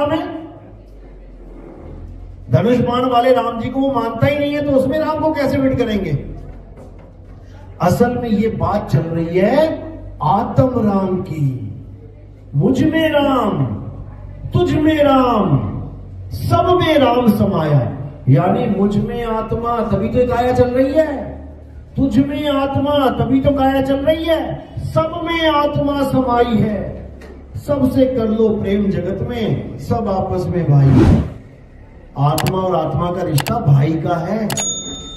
राम है? धनुष बाण वाले राम जी को वो मानता ही नहीं है, तो उसमें राम को कैसे फिट करेंगे? असल में ये बात चल रही है आत्म राम की। मुझ में राम, तुझ में राम, सब में राम समाया। यानी मुझ में आत्मा, तभी तो काया चल रही है। तुझ में आत्मा, तभी तो काया चल रही है। सब में आत्मा समाई है। सबसे कर लो प्रेम जगत में, सब आपस में भाई। आत्मा और आत्मा का रिश्ता भाई का है।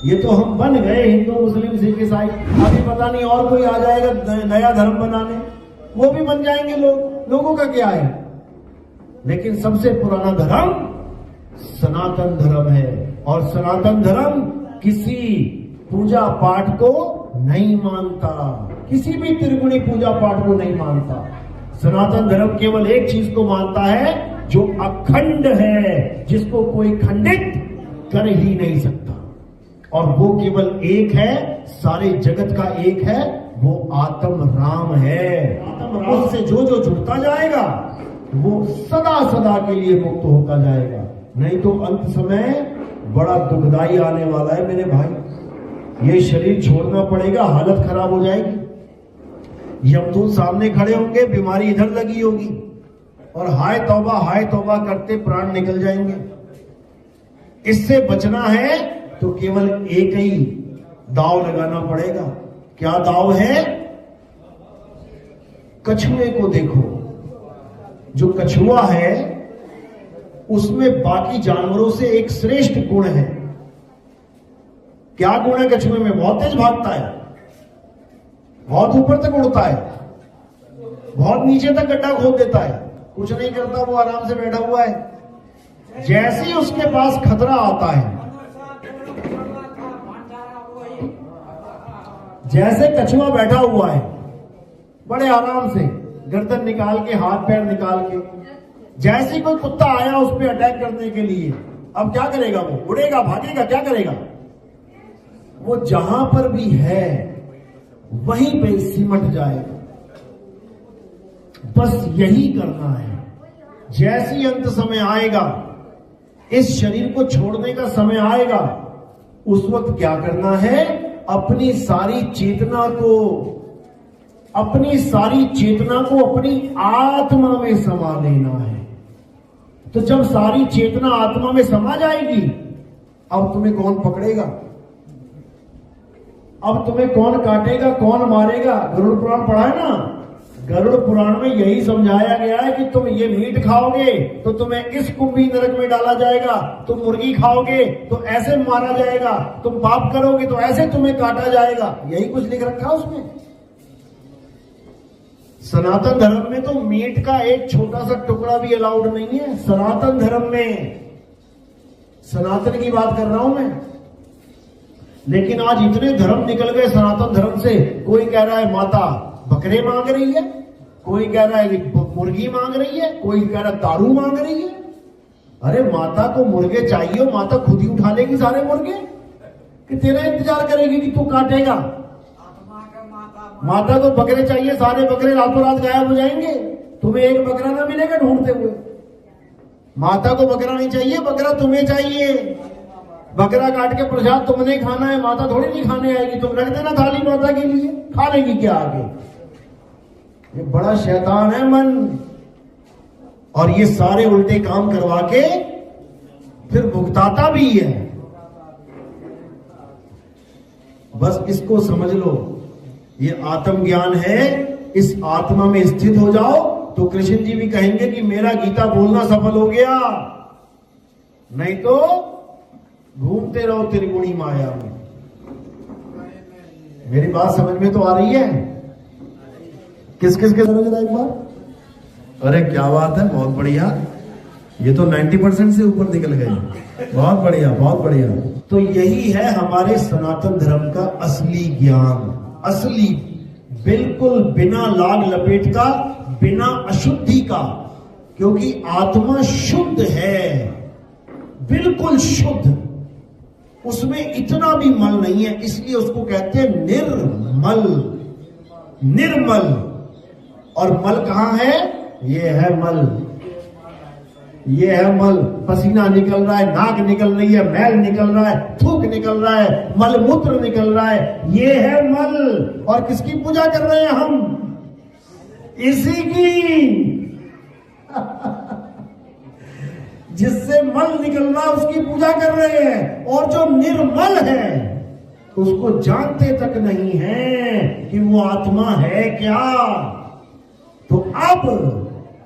ये तो हम बन गए हिंदू, मुस्लिम, सिख, ईसाई। अभी पता नहीं और कोई आ जाएगा नया धर्म बनाने, वो भी बन जाएंगे लोग। लोगों का क्या है? लेकिन सबसे पुराना धर्म सनातन धर्म है। और सनातन धर्म किसी पूजा पाठ को नहीं मानता, किसी भी त्रिगुणी पूजा पाठ को नहीं मानता। सनातन धर्म केवल एक चीज को मानता है जो अखंड है, जिसको कोई खंडित कर ही नहीं सकता। और वो केवल एक है, सारे जगत का एक है, वो आत्म राम है। आत्म राम से जो जो जुड़ता जाएगा वो सदा सदा के लिए मुक्त होता जाएगा। नहीं तो अंत समय बड़ा दुखदाई आने वाला है मेरे भाई। ये शरीर छोड़ना पड़ेगा, हालत खराब हो जाएगी। यमदूत सामने खड़े होंगे, बीमारी इधर लगी होगी, और हाय तौबा करते प्राण निकल जाएंगे। इससे बचना है तो केवल एक ही दाव लगाना पड़ेगा। क्या दाव है? कछुए को देखो। जो कछुआ है उसमें बाकी जानवरों से एक श्रेष्ठ गुण है। क्या गुण है कछुए में? बहुत तेज भागता है, बहुत ऊपर तक उड़ता है, बहुत नीचे तक गड्ढा खोद देता है, कुछ नहीं करता, वो आराम से बैठा हुआ है। जैसे ही उसके पास खतरा आता है, जैसे कछुआ बैठा हुआ है बड़े आराम से, गर्दन निकाल के, हाथ पैर निकाल के, जैसे कोई कुत्ता आया उस पर अटैक करने के लिए, अब क्या करेगा? वो उड़ेगा, भागेगा, क्या करेगा? वो जहां पर भी है वहीं पे सिमट जाएगा। बस यही करना है। जैसे ही अंत समय आएगा, इस शरीर को छोड़ने का समय आएगा, उस वक्त क्या करना है? अपनी सारी चेतना को अपनी आत्मा में समा लेना है। तो जब सारी चेतना आत्मा में समा जाएगी, अब तुम्हें कौन पकड़ेगा? अब तुम्हें कौन काटेगा, कौन मारेगा? गरुड़ पुराण पढ़ा है ना? गरुड़ पुराण में यही समझाया गया है कि तुम ये मीट खाओगे तो तुम्हें इस कुंभी नरक में डाला जाएगा, तुम मुर्गी खाओगे तो ऐसे मारा जाएगा, तुम पाप करोगे तो ऐसे तुम्हें काटा जाएगा। यही कुछ लिख रखा है उसमें। सनातन धर्म में तो मीट का एक छोटा सा टुकड़ा भी अलाउड नहीं है। सनातन धर्म में, सनातन की बात कर रहा हूं मैं। लेकिन आज इतने धर्म निकल गए सनातन धर्म से। कोई कह रहा है माता बकरे मांग रही है, कोई कह रहा है मुर्गी मांग रही है, कोई कह रहा है दारू मांग रही है। अरे माता को मुर्गे चाहिए, माता खुद ही उठा लेगी सारे मुर्गे कि तेरा इंतजार करेगी कि तू काटेगा? माता को बकरे चाहिए, सारे बकरे रातों रात गायब हो जाएंगे, तुम्हें एक बकरा ना मिलेगा ढूंढते हुए। माता को बकरा नहीं चाहिए, बकरा तुम्हें चाहिए। बकरा काट के प्रसाद तुमने खाना है, माता थोड़ी नहीं खाने आएगी। तुम रख देना थाली माता के लिए, खा लेगी क्या आगे? ये बड़ा शैतान है मन, और ये सारे उल्टे काम करवा के फिर भुगताता भी है। बस इसको समझ लो, ये आत्मज्ञान है। इस आत्मा में स्थित हो जाओ तो कृष्ण जी भी कहेंगे कि मेरा गीता बोलना सफल हो गया। नहीं तो घूमते रहो त्रिगुणी माया में। मेरी बात समझ में तो आ रही है? किस किस के समझ रहा एक बार? अरे क्या बात है, बहुत बढ़िया। ये तो 90% से ऊपर निकल गए। बहुत बढ़िया, बहुत बढ़िया। तो यही है हमारे सनातन धर्म का असली ज्ञान, असली, बिल्कुल बिना लाग लपेट का, बिना अशुद्धि का। क्योंकि आत्मा शुद्ध है, बिल्कुल शुद्ध, उसमें इतना भी मल नहीं है, इसलिए उसको कहते हैं निर्मल। निर्मल। और मल कहां है? ये है मल। ये है मल, पसीना निकल रहा है, नाक निकल रही है, मैल निकल रहा है, थूक निकल रहा है, मल मूत्र निकल रहा है, ये है मल। और किसकी पूजा कर रहे हैं हम? इसी की। जिससे मल निकल रहा है उसकी पूजा कर रहे हैं। और जो निर्मल है उसको जानते तक नहीं है कि वो आत्मा है क्या। तो अब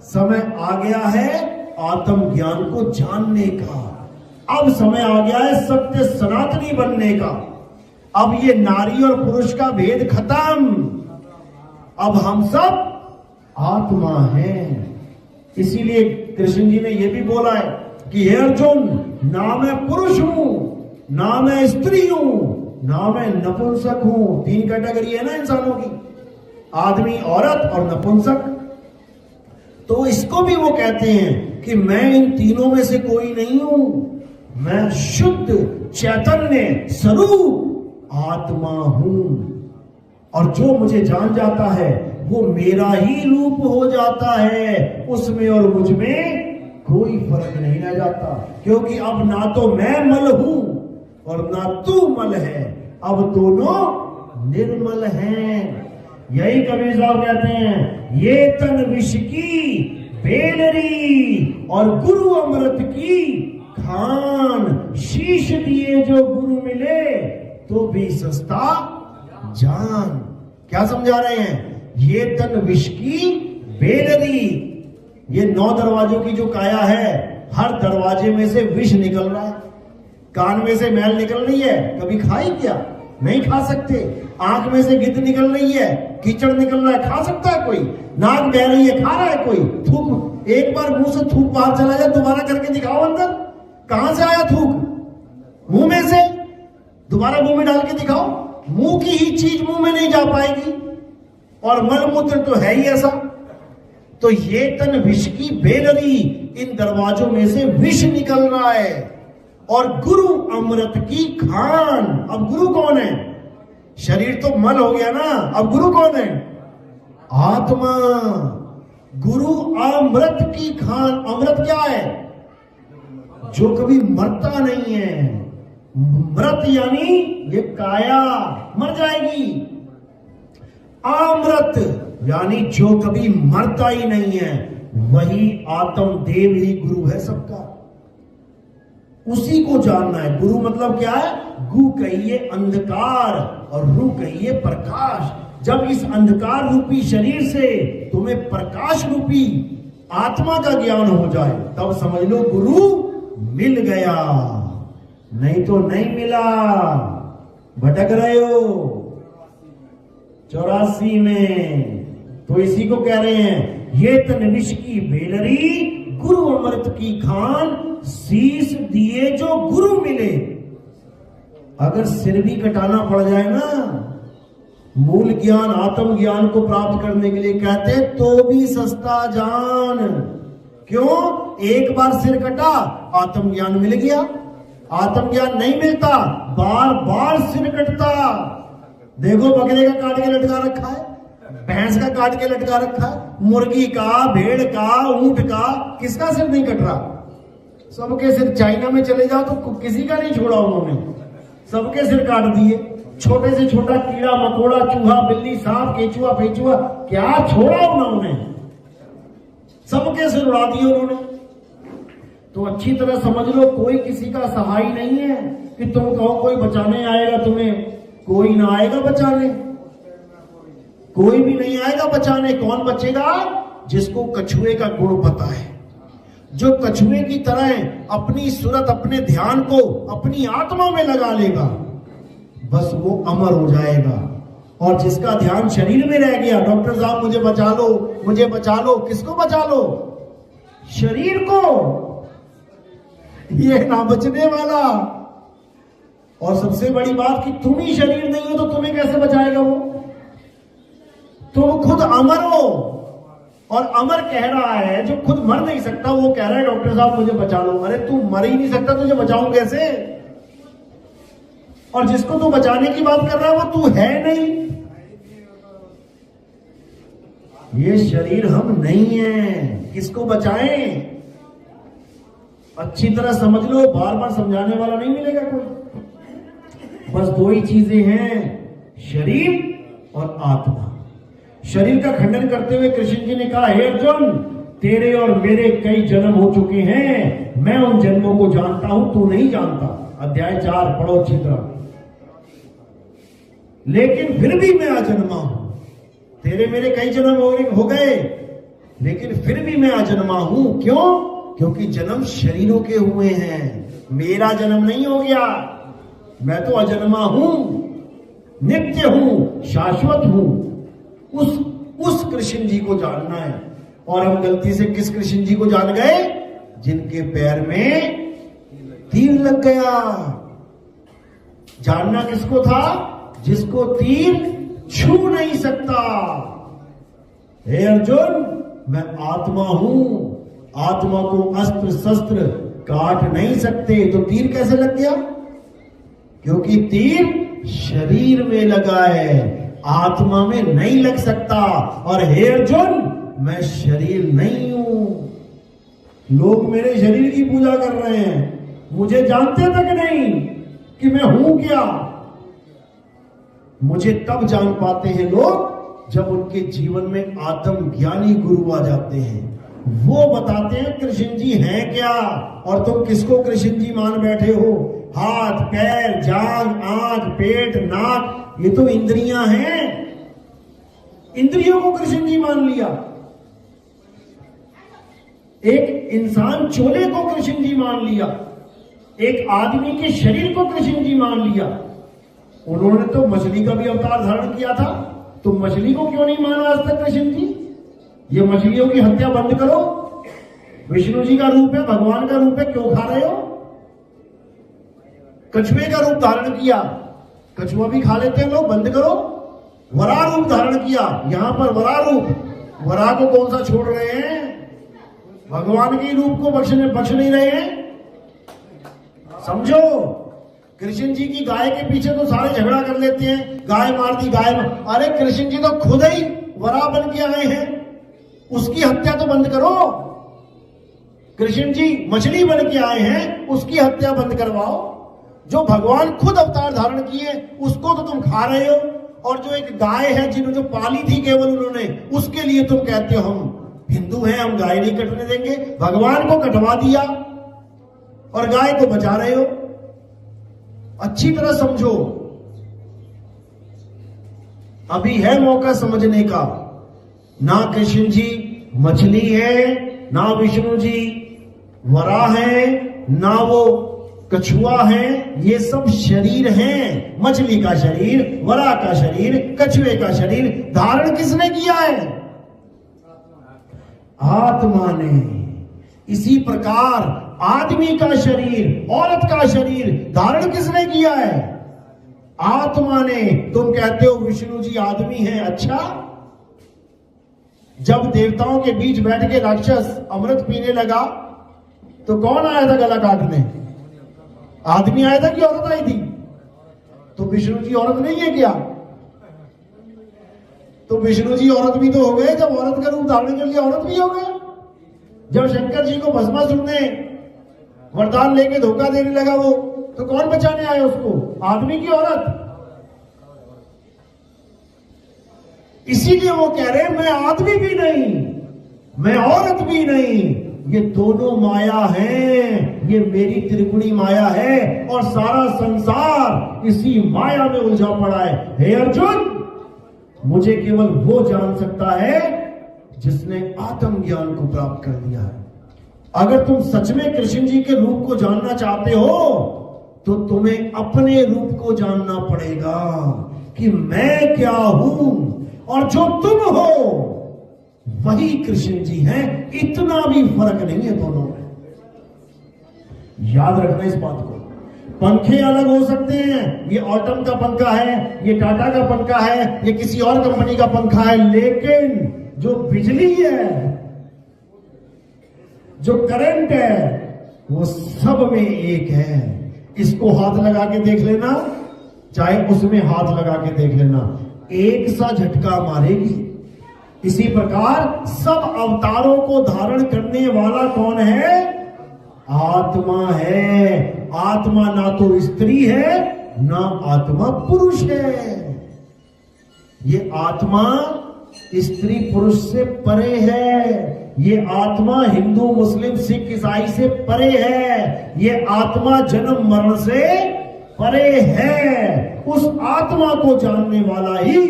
समय आ गया है आत्म ज्ञान को जानने का। अब समय आ गया है सत्य सनातनी बनने का। अब ये नारी और पुरुष का भेद खत्म। अब हम सब आत्मा हैं। इसीलिए कृष्ण जी ने यह भी बोला है कि हे अर्जुन, ना मैं पुरुष हूं, ना मैं स्त्री हूं, ना मैं नपुंसक हूं। 3 कैटेगरी है ना इंसानों की, आदमी, औरत और नपुंसक। तो इसको भी वो कहते हैं कि मैं इन तीनों में से कोई नहीं हूं। मैं शुद्ध चैतन्य स्वरूप आत्मा हूं। और जो मुझे जान जाता है वो मेरा ही रूप हो जाता है। उसमें और मुझ में कोई फर्क नहीं रह जाता, क्योंकि अब ना तो मैं मल हूं और ना तू मल है। अब दोनों निर्मल हैं। यही कबीर साहब कहते हैं, ये तन विष की बेलरी और गुरु अमृत की खान। शीश दिए जो गुरु मिले तो भी सस्ता जान। क्या समझा रहे हैं? ये तन विष की बेलरी, ये 9 दरवाजों की जो काया है, हर दरवाजे में से विष निकल रहा है। कान में से मैल निकल रही है, कभी खाई क्या? नहीं खा सकते। आंख में से गिद्ध निकल रही है, कीचड़ निकल रहा है, खा सकता है कोई? नाक बह रही है, खा रहा है कोई? थूक, एक बार मुंह से थूक बाहर चला जाए, दोबारा करके दिखाओ अंदर, कहां से आया थूक? मुंह में से। दोबारा मुंह में डाल के दिखाओ, मुंह की ही चीज मुंह में नहीं जा पाएगी। और मलमूत्र तो है ही ऐसा। तो ये तन विष की बेलरी, इन दरवाजों में से विष निकल रहा है। और गुरु अमृत की खान। अब गुरु कौन है? शरीर तो मल हो गया ना, अब गुरु कौन है? आत्मा। गुरु अमृत की खान। अमृत क्या है? जो कभी मरता नहीं है। मृत यानी ये काया मर जाएगी। अमृत यानी जो कभी मरता ही नहीं है, वही आत्म देव ही गुरु है सबका। उसी को जानना है। गुरु मतलब क्या है? गु कहिए अंधकार और रु कहिए प्रकाश। जब इस अंधकार रूपी शरीर से तुम्हें प्रकाश रूपी आत्मा का ज्ञान हो जाए, तब समझ लो गुरु मिल गया। नहीं तो नहीं मिला, भटक रहे हो 84 में। तो इसी को कह रहे हैं, ये तन विष की बेलरी, गुरु अमृत की खान। शीश दिए जो गुरु मिले। अगर सिर भी कटाना पड़ जाए ना, मूल ज्ञान आत्म ज्ञान को प्राप्त करने के लिए कहते, तो भी सस्ता जान। क्यों? एक बार सिर कटा, आत्म ज्ञान मिल गया। आत्म ज्ञान नहीं मिलता, बार बार सिर कटता। देखो, बकरे का काट के लटका रखा है, भैंस का काट के लटका रखा है, मुर्गी का, भेड़ का, ऊंट का, किसका सिर नहीं कट रहा? सबके सिर। चाइना में चले जाओ तो किसी का नहीं छोड़ा उन्होंने, सबके सिर काट दिए। छोटे से छोटा कीड़ा मकोड़ा, चूहा, बिल्ली, सांप, केचुआ, पेचुआ, क्या छोड़ा उन्होंने? सबके सिर उड़ा दिए उन्होंने। तो अच्छी तरह समझ लो, कोई किसी का सहाय नहीं है कि तुम कहो कोई बचाने आएगा तुम्हें। कोई ना आएगा बचाने, कोई भी नहीं आएगा बचाने। कौन बचेगा? जिसको कछुए का गुण पता है, जो कछुए की तरह अपनी सूरत, अपने ध्यान को अपनी आत्मा में लगा लेगा, बस वो अमर हो जाएगा। और जिसका ध्यान शरीर में रह गया, डॉक्टर साहब मुझे बचा लो, मुझे बचा लो, किसको बचा लो? शरीर को। ये ना बचने वाला। और सबसे बड़ी बात कि तुम ही शरीर नहीं हो तो तुम्हें कैसे बचाएगा वो? तुम खुद अमर हो। और अमर कह रहा है, जो खुद मर नहीं सकता वो कह रहा है डॉक्टर साहब मुझे बचा लो। अरे तू मर ही नहीं सकता, तुझे बचाऊं कैसे? और जिसको तू बचाने की बात कर रहा है वो तू है नहीं। ये शरीर हम नहीं है, किसको बचाएं? अच्छी तरह समझ लो, बार बार समझाने वाला नहीं मिलेगा कोई। बस दो ही चीजें हैं, शरीर और आत्मा। शरीर का खंडन करते हुए कृष्ण जी ने कहा, हे अर्जुन, तेरे और मेरे कई जन्म हो चुके हैं, मैं उन जन्मों को जानता हूं, तू नहीं जानता। अध्याय 4 पढ़ो अच्छी तरह। लेकिन फिर भी मैं अजन्मा हूं। तेरे मेरे कई जन्म हो गए, लेकिन फिर भी मैं अजन्मा हूं। क्यों? क्योंकि जन्म शरीरों के हुए हैं, मेरा जन्म नहीं हो गया। मैं तो अजन्मा हूं, नित्य हूं, शाश्वत हूं। उस कृष्ण जी को जानना है। और हम गलती से किस कृष्ण जी को जान गए? जिनके पैर में तीर लग गया। जानना किसको था? जिसको तीर छू नहीं सकता। हे अर्जुन, मैं आत्मा हूं, आत्मा को अस्त्र शस्त्र काट नहीं सकते। तो तीर कैसे लग गया? क्योंकि तीर शरीर में लगा है, आत्मा में नहीं लग सकता। और हे अर्जुन, मैं शरीर नहीं हूं। लोग मेरे शरीर की पूजा कर रहे हैं, मुझे जानते तक नहीं कि मैं हूं क्या। मुझे तब जान पाते हैं लोग जब उनके जीवन में आत्म ज्ञानी गुरु आ जाते हैं। वो बताते हैं कृष्ण जी हैं क्या। और तुम किसको कृष्ण जी मान बैठे हो? हाथ, पैर, जांघ, आंख, पेट, नाक, ये तो इंद्रियां हैं। इंद्रियों को कृष्ण जी मान लिया। एक इंसान चोले को कृष्ण जी मान लिया, एक आदमी के शरीर को कृष्ण जी मान लिया। उन्होंने तो मछली का भी अवतार धारण किया था, तो मछली को क्यों नहीं माना आज तक कृष्ण जी? ये मछलियों की हत्या बंद करो। विष्णु जी का रूप है, भगवान का रूप है, क्यों खा रहे हो? कछुए का रूप धारण किया, कछुआ भी खा लेते हैं लोग, बंद करो। वरा रूप धारण किया, यहां पर वरा रूप, वरा को कौन सा छोड़ रहे हैं? भगवान के रूप को बख्श नहीं रहे हैं। समझो, कृष्ण जी की गाय के पीछे तो सारे झगड़ा कर लेते हैं, गाय मार दी, गाय मार। अरे कृष्ण जी तो खुद ही वरा बन के आए हैं, उसकी हत्या तो बंद करो। कृष्ण जी मछली बन के आए हैं, उसकी हत्या बंद करवाओ। जो भगवान खुद अवतार धारण किए उसको तो तुम खा रहे हो, और जो एक गाय है जिन्होंने जो पाली थी केवल उन्होंने, उसके लिए तुम कहते हो हम हिंदू हैं, हम गाय नहीं कटने देंगे। भगवान को कटवा दिया और गाय को बचा रहे हो। अच्छी तरह समझो, अभी है मौका समझने का। ना कृष्ण जी मछली है, ना विष्णु जी वरा है, ना वो कछुआ है। ये सब शरीर हैं। मछली का शरीर, वरा का शरीर, कछुए का शरीर धारण किसने किया है? आत्मा ने। इसी प्रकार आदमी का शरीर, औरत का शरीर धारण किसने किया है? आत्मा ने। तुम कहते हो विष्णु जी आदमी हैं। अच्छा, जब देवताओं के बीच बैठ के राक्षस अमृत पीने लगा तो कौन आया था गला काटने? आदमी आया था कि औरत आई थी? तो विष्णु जी औरत नहीं है क्या? तो विष्णु जी औरत भी तो हो गए, जब औरत का रूप धारण कर लिया औरत भी हो गए। जब शंकर जी को भस्मासुर ने वरदान लेके धोखा देने लगा वो, तो कौन बचाने आया उसको? आदमी की औरत? इसीलिए वो कह रहे हैं मैं आदमी भी नहीं, मैं औरत भी नहीं, ये दोनों माया है, ये मेरी त्रिगुणी माया है और सारा संसार इसी माया में उलझा पड़ा है। हे अर्जुन, मुझे केवल वो जान सकता है जिसने आत्म ज्ञान को प्राप्त कर लिया है। अगर तुम सच में कृष्ण जी के रूप को जानना चाहते हो तो तुम्हें अपने रूप को जानना पड़ेगा कि मैं क्या हूं, और जो तुम हो वही कृष्ण जी हैं। इतना भी फर्क नहीं है दोनों में। याद रखना इस बात को। पंखे अलग हो सकते हैं, ये ऑटम का पंखा है, ये टाटा का पंखा है, ये किसी और कंपनी का पंखा है, लेकिन जो बिजली है, जो करंट है, वो सब में एक है। इसको हाथ लगा के देख लेना, चाहे उसमें हाथ लगा के देख लेना, एक सा झटका मारेगी। इसी प्रकार सब अवतारों को धारण करने वाला कौन है? आत्मा है। आत्मा ना तो स्त्री है ना आत्मा पुरुष है। ये आत्मा स्त्री पुरुष से परे है। ये आत्मा हिंदू मुस्लिम सिख ईसाई से परे है। ये आत्मा जन्म मरण से परे है। उस आत्मा को जानने वाला ही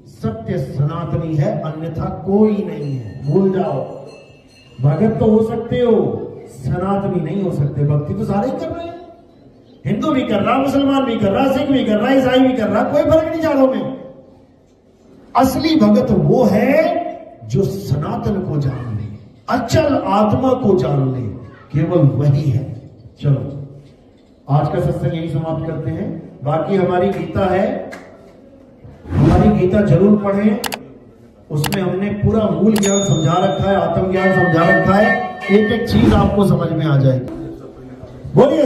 सत्य सनातनी है, अन्यथा कोई नहीं है। भूल जाओ, भगत तो हो सकते हो, सनातनी नहीं हो सकते। भक्ति तो सारे ही कर रहे हैं, हिंदू भी कर रहा, मुसलमान भी कर रहा, सिख भी कर रहा, ईसाई भी कर रहा, कोई फर्क नहीं चारों में। असली भगत वो है जो सनातन को जान ले, अचल आत्मा को जान ले, केवल वही है। चलो आज का सत्संग यही समाप्त करते हैं। बाकी हमारी गीता है, हमारी गीता जरूर पढ़ें। उसमें हमने पूरा मूल ज्ञान समझा रखा है, आत्म ज्ञान समझा रखा है। एक एक चीज आपको समझ में आ जाएगी। बोलिए।